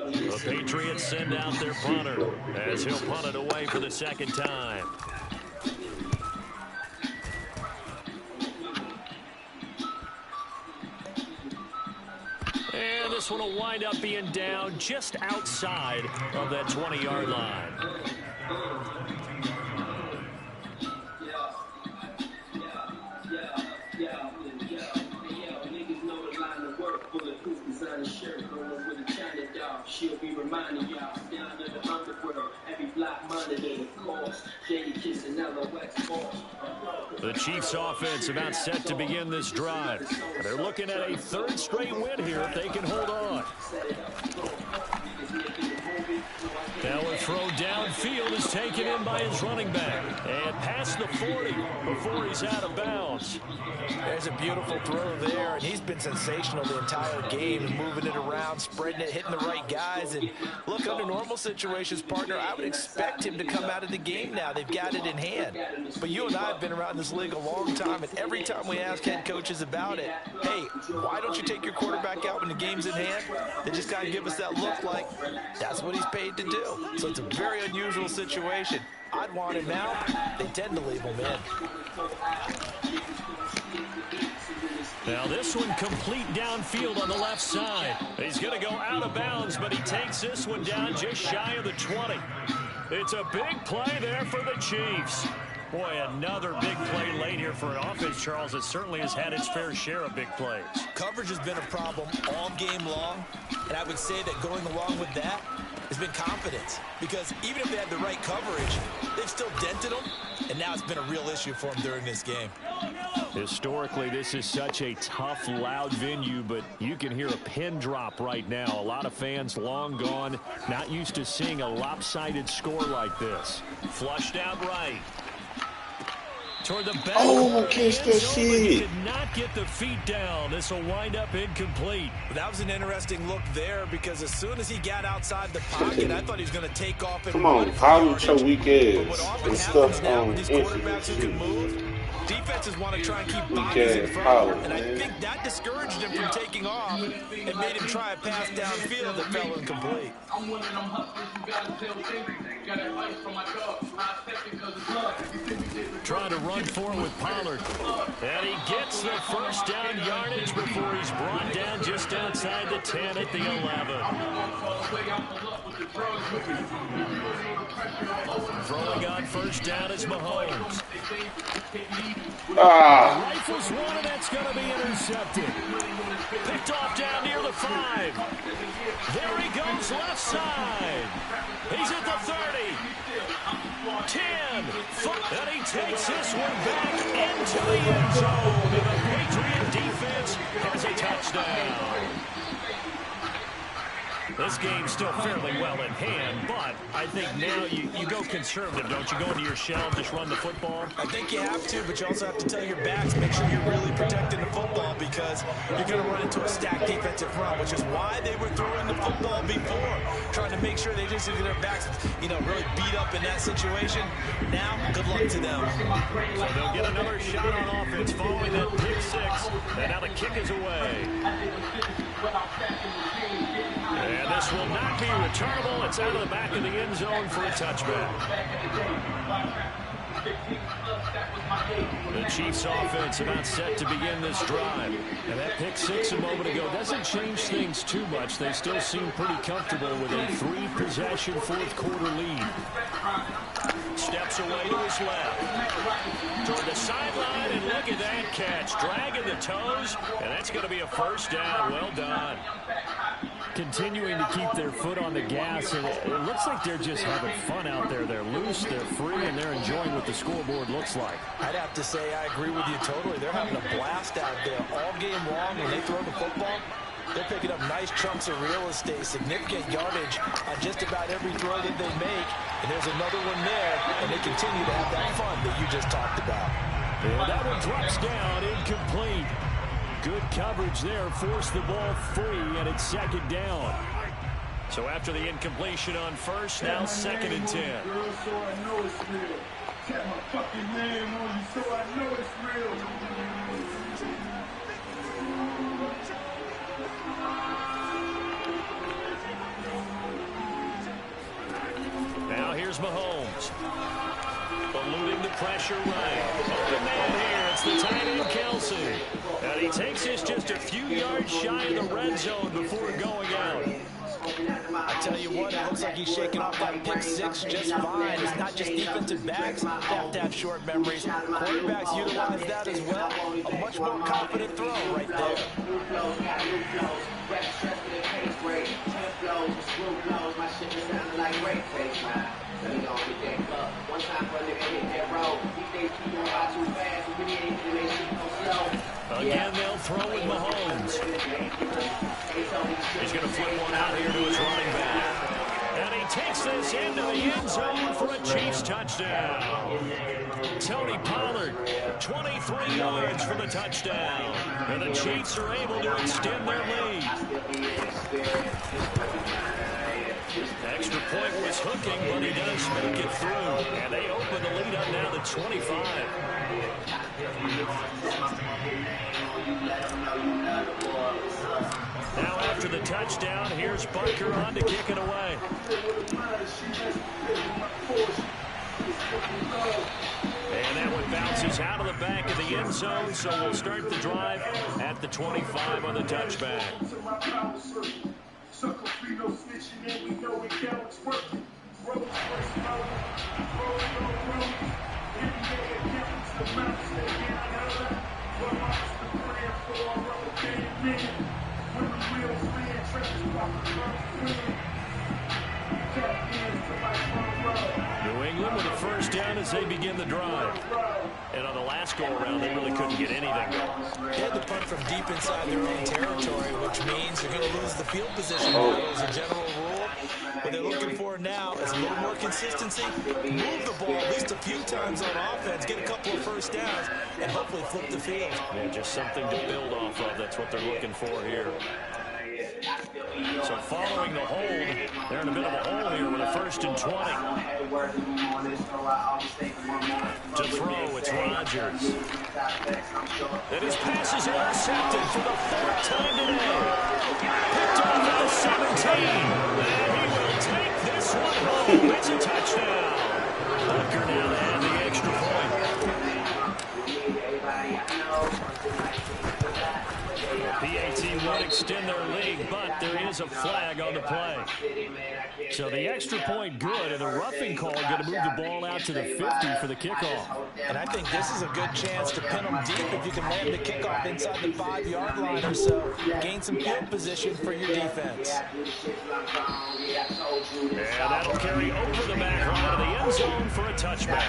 [SPEAKER 2] The Patriots send out their punter as he'll punt it away for the 2nd time. And this one will wind up being down just outside of that 20-yard line.
[SPEAKER 8] She'll be reminding y'all down in the underworld, every black monitor, the course, Shady Kiss and LOX boss.
[SPEAKER 2] The Chiefs offense about set to begin this drive. They're looking at a 3rd straight win here if they can hold on. Now a throw downfield is taken in by his running back. And past the 40 before he's out of bounds.
[SPEAKER 3] There's a beautiful throw there, and he's been sensational the entire game, moving it around, spreading it, hitting the right guys. And look, under normal situations, partner, I would expect him to come out of the game now. They've got it in hand. But you and I have been around this league a long time, and every time we ask head coaches about it, hey, why don't you take your quarterback out when the game's in hand? They just kind of give us that look like that's what he's paid to do. So it's a very unusual situation. I'd want him out. They tend to leave him in.
[SPEAKER 2] Now this one complete downfield on the left side. He's going to go out of bounds, but he takes this one down just shy of the 20. It's a big play there for the Chiefs. Boy, another big play late here for an offense, Charles, that certainly has had its fair share of big plays.
[SPEAKER 3] Coverage has been a problem all game long, and I would say that going along with that has been confidence. Because even if they had the right coverage, they've still dented them, and now it's been a real issue for them during this game.
[SPEAKER 2] Historically, this is such a tough, loud venue, but you can hear a pin drop right now. A lot of fans long gone, not used to seeing a lopsided score like this. Flushed out right. Toward the back.
[SPEAKER 5] Oh, catch that shit.
[SPEAKER 2] He did not get the feet down. This will wind up incomplete.
[SPEAKER 3] That was an interesting look there because as soon as he got outside the pocket, I thought he was going to take off and
[SPEAKER 5] come on, Pollard, your weak ass. And stuff on
[SPEAKER 3] these quarterbacks who can move. Defenses want to try and keep bodies in front, and I think that discouraged him from taking off and made him try a pass downfield that fell incomplete.
[SPEAKER 8] I'm one of them hustlers who gotta tell secrets. Got advice from my dog. I accept it because it's love.
[SPEAKER 2] Trying to run forward with Pollard. And he gets the first down yardage before he's brought down just outside the 10 at the 11. Throwing on first down is Mahomes. Rifles one, and that's going to be intercepted. Picked off down near the 5. There he goes left side. He's at the 30. 10. And he takes this one back into the end zone. And the Patriot defense has a touchdown. This game's still fairly well in hand, but I think now you go conservative, don't you? Go into your shell and just run the football?
[SPEAKER 3] I think you have to, but you also have to tell your backs, make sure you're really protecting the football because you're going to run into a stacked defensive front, which is why they were throwing the football before, trying to make sure they just get their backs, really beat up in that situation. Now, good luck to them.
[SPEAKER 2] So they'll get another shot on offense following that pick 6, and now the kick is away. And this will not be returnable. It's out of the back of the end zone for a touchback. The Chiefs offense about set to begin this drive. And that pick 6 a moment ago doesn't change things too much. They still seem pretty comfortable with a 3-possession fourth quarter lead. Steps away to his left. Toward the sideline, and look at that catch. Dragging the toes, and that's going to be a first down. Well done. Continuing to keep their foot on the gas, and it looks like they're just having fun out there. They're loose, they're free, and they're enjoying what the scoreboard looks like.
[SPEAKER 3] I'd have to say I agree with you totally. They're having a blast out there all game long when they throw the football. They're picking up nice chunks of real estate, significant yardage on just about every throw that they make. And there's another one there, and they continue to have that fun that you just talked about.
[SPEAKER 2] And that one drops down, incomplete. Good coverage there, forced the ball free, and it's second down. So after the incompletion on first, now 2nd and 10. Now here's Mahomes. Eluding the pressure right. Open man here. It's the tight end, Kelsey. And he takes this just a few yards shy of the red zone before going out.
[SPEAKER 3] I tell you what, it looks like he's shaking off that pick 6 just fine. It's not just defensive backs that have to have short memories. Quarterbacks utilize that as well. A much more confident throw right there.
[SPEAKER 2] Again, they'll throw with Mahomes. He's going to flip one out here to his running back. And he takes this into the end zone for a Chiefs touchdown. Tony Pollard, 23 yards for the touchdown. And the Chiefs are able to extend their lead. Extra point was hooking, but he does make it through. And they open the lead up now to 25. Now after the touchdown, here's Barker on to kick it away. And that one bounces out of the back of the end zone, so we'll start the drive at the 25 on the touchback. New England with a first down as they begin the drive. And on the last go-around, they really couldn't get anything going.
[SPEAKER 3] They had to punt from deep inside their own territory, which means they're going to lose the field position battle as a general rule. What they're looking for now is a little more consistency, move the ball at least a few times on offense, get a couple of first downs, and hopefully flip the field.
[SPEAKER 2] Yeah, just something to build off of. That's what they're looking for here. So following the hold, they're in a bit of a hole here with a 1st and 20. To throw, it's Rodgers. And his pass is intercepted for the 4th time today. Picked off at the 17. And he will take this one home. It's a touchdown. Bucker now to add the extra point. PAT won't extend their lead, but there is a flag on the play. So the extra point good, and the roughing call going to move the ball out to the 50 for the kickoff.
[SPEAKER 3] And I think this is a good chance to pin them deep if you can land the kickoff inside the 5-yard line or so. Gain some field position for your defense.
[SPEAKER 2] And that'll carry over the back line of the end zone for a touchback.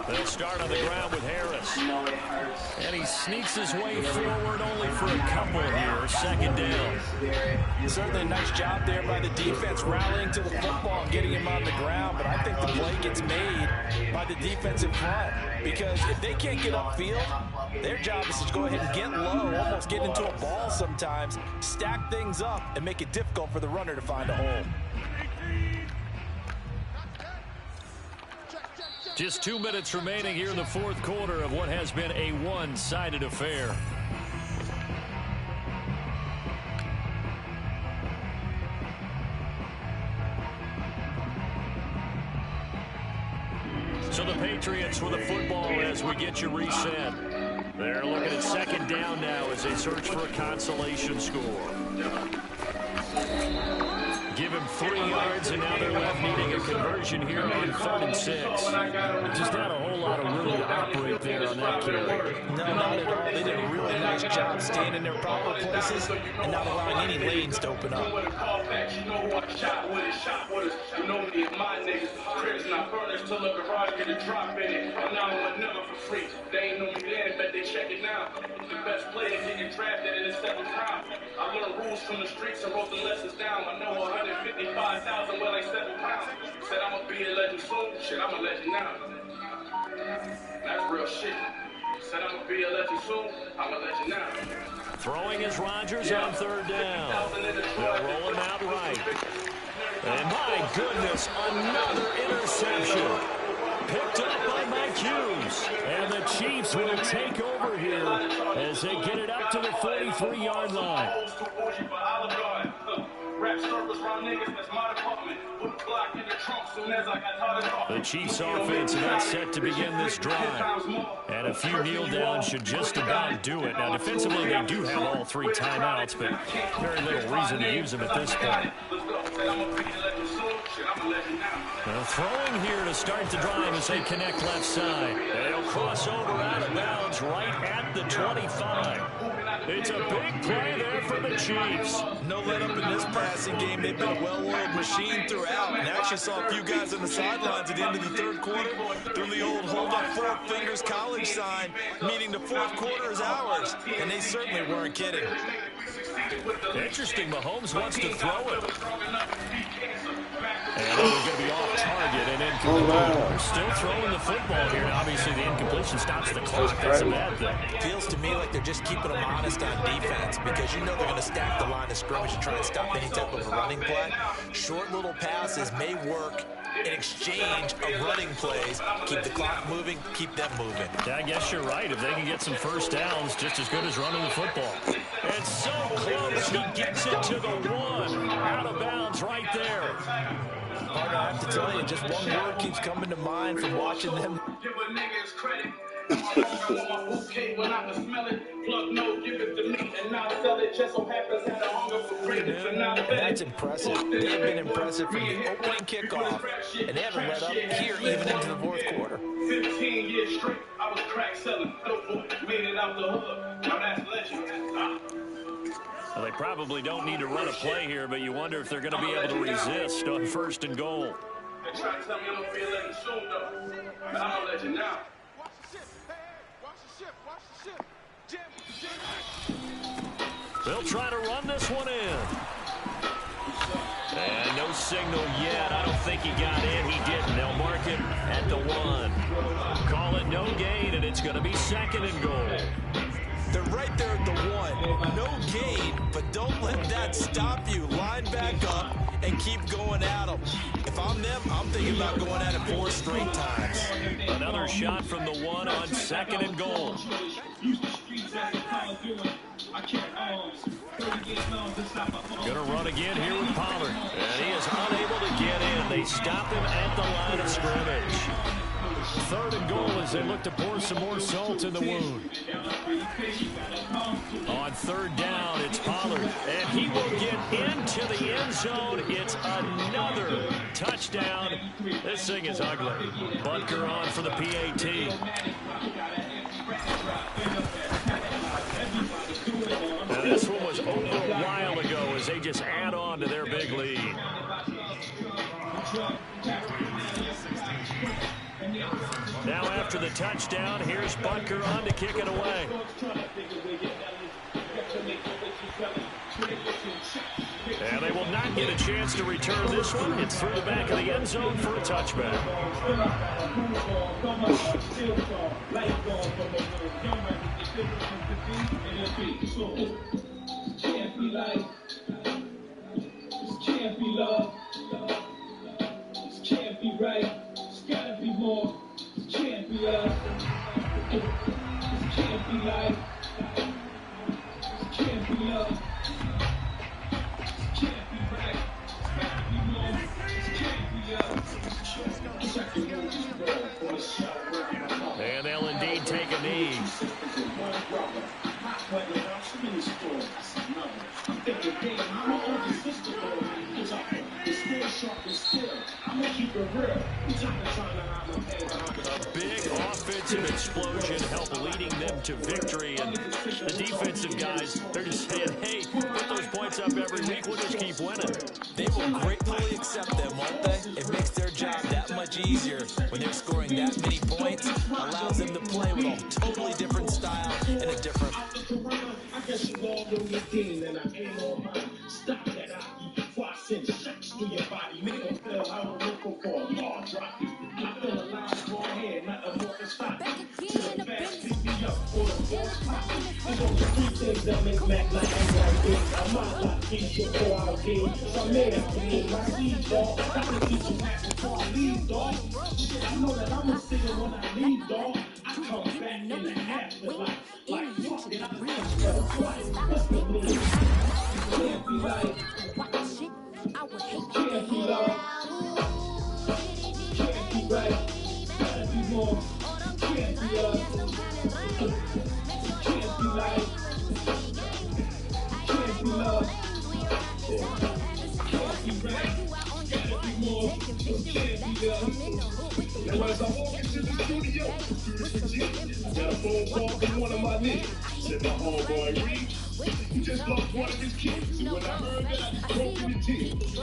[SPEAKER 2] They'll start on the ground with Harris. And he sneaks his way forward only for a couple here. 2nd down.
[SPEAKER 3] Certainly a nice job there by the defense rallying to the football and getting him on the ground. But I think the play gets made by the defense in front. Because if they can't get upfield, their job is to go ahead and get low, almost get into a ball sometimes, stack things up, and make it difficult for the runner to find a hole.
[SPEAKER 2] Just 2 minutes remaining here in the 4th quarter of what has been a one-sided affair. So the Patriots with the football as we get you reset. They're looking at 2nd down now as they search for a consolation score. Give him 3 yards, and now they're left needing a conversion here on 3rd and 6. Just not a whole lot of room to operate there on that carry.
[SPEAKER 3] No, not at all. They did a really nice job staying in their proper places and not allowing any lanes to open up.
[SPEAKER 4] They ain't know me then, but they check it now. The best player getting drafted in the 7th round. I learned rules from the streets and wrote the lessons down. I know 155,000 well like 7 pounds. Said I'ma be a legend soon. Shit, I'm a legend now. That's real shit. Said I'ma be a legend soon. I'm a legend now.
[SPEAKER 2] Throwing is Rodgers on 3rd down. They'll roll him out right. And my goodness, another interception. Picked up by Mike Hughes. And the Chiefs will take over here as they get it up to the 43-yard line. The Chiefs offense not set to begin this drive. And a few kneel downs should just about do it. Now defensively they do have all 3 timeouts, but very little reason to use them at this point. Now throwing here to start the drive as they connect left side. They'll cross over out of bounds right at the 25. It's a big play there for the Chiefs.
[SPEAKER 3] No let up in this passing game. They've been a well-oiled machine throughout. And actually saw a few guys on the sidelines at the end of the 3rd quarter doing the old hold up 4 fingers college sign, meaning the 4th quarter is ours. And they certainly weren't kidding.
[SPEAKER 2] Interesting, Mahomes wants to throw it. And that was going to be off target and incomplete. They're still throwing the football here. Now, obviously, the incompletion stops the clock. That's a bad thing.
[SPEAKER 3] Feels to me like they're just keeping them honest on defense because you know they're going to stack the line of scrimmage and try and stop any type of a running play. Short little passes may work in exchange of running plays. Keep the clock moving, keep them moving.
[SPEAKER 2] Yeah, I guess you're right. If they can get some first downs, just as good as running the football. It's so close. He gets it to the 1. Out of bounds right there.
[SPEAKER 3] Partner, I have to tell you, just one word keeps coming to mind from watching them.
[SPEAKER 4] Give a nigga his credit. Okay, when I can smell it, plug no, give it to me, and I'll sell it. Just so happens had a hunger for greatness, and now
[SPEAKER 3] that's impressive. They've been impressive from the opening kickoff, and they haven't let up here even into the fourth quarter.
[SPEAKER 4] 15 years straight, I was crack selling. Made it out the hood. Now that's legend.
[SPEAKER 2] Well, they probably don't need to run a play here, but you wonder if they're going to be able to resist on 1st and goal.
[SPEAKER 4] They try to tell me I don't feel letting soon, though. But I'm going to let you now.
[SPEAKER 2] They'll try to run this one in. And no signal yet. I don't think he got in. He didn't. They'll mark it at the 1. Call it no gain, and it's going to be 2nd and goal.
[SPEAKER 3] They're right there at the 1. No gain, but don't let that stop you. Line back up and keep going at them. If I'm them, I'm thinking about going at it 4 straight times.
[SPEAKER 2] Another shot from the 1 on 2nd and goal. Gonna run again here with Pollard. And he is unable to get in. They stop him at the line of scrimmage. 3rd and goal as they look to pour some more salt in the wound. On 3rd down, it's Pollard. And he will get into the end zone. It's another touchdown. This thing is ugly. Bunker on for the PAT. Now this one was over a while ago as they just add on to their big lead. Now after the touchdown, here's Bunker on to kick it away. And they will not get a chance to return this one. It's through the back of the end zone for a touchback.
[SPEAKER 8] Can't be like, this can't be love, this can't be right, it's gotta be more, this can't be us, this can't be like, this can't be love, this can't be right, it's gotta be more, this can't be us.
[SPEAKER 2] And they'll indeed take a knee. A big offensive explosion helped leading them to victory, and the defensive guys, they're just saying, hey, put those points up every week, we'll just keep winning.
[SPEAKER 3] They will gratefully accept them, won't they? It makes their job that much easier when they're scoring that many points. Allows them to play with a totally different style and a different...
[SPEAKER 8] I guess you all know your game and I ain't on mine. Stop that hockey before I send shots through your body. Make them feel how I'm looking for a ball drop you. I feel alive, go ahead, nothing more can stop you. To the fast, pick me up for the ball pop. There's only 3 things that make Mac like I'm I'm out like these your 4-hour game. So I'm mad at me, my seed, dog. I can teach you half before I leave, dog. Shit, I know that I'm a singer when I leave, dog. I come back in the afterlife. Like, fuck it, I'm real. What's the meaning? Can't be like, can't be love, can't be right, gotta be more, can't be us, can't be like, can't be love, can't be right, gotta be more, can't be us. Now as I walk into the studio, got a phone call from one of my niggas. Said my homeboy Reed, he just lost one of his kids. And when I heard that, I broke in the tears.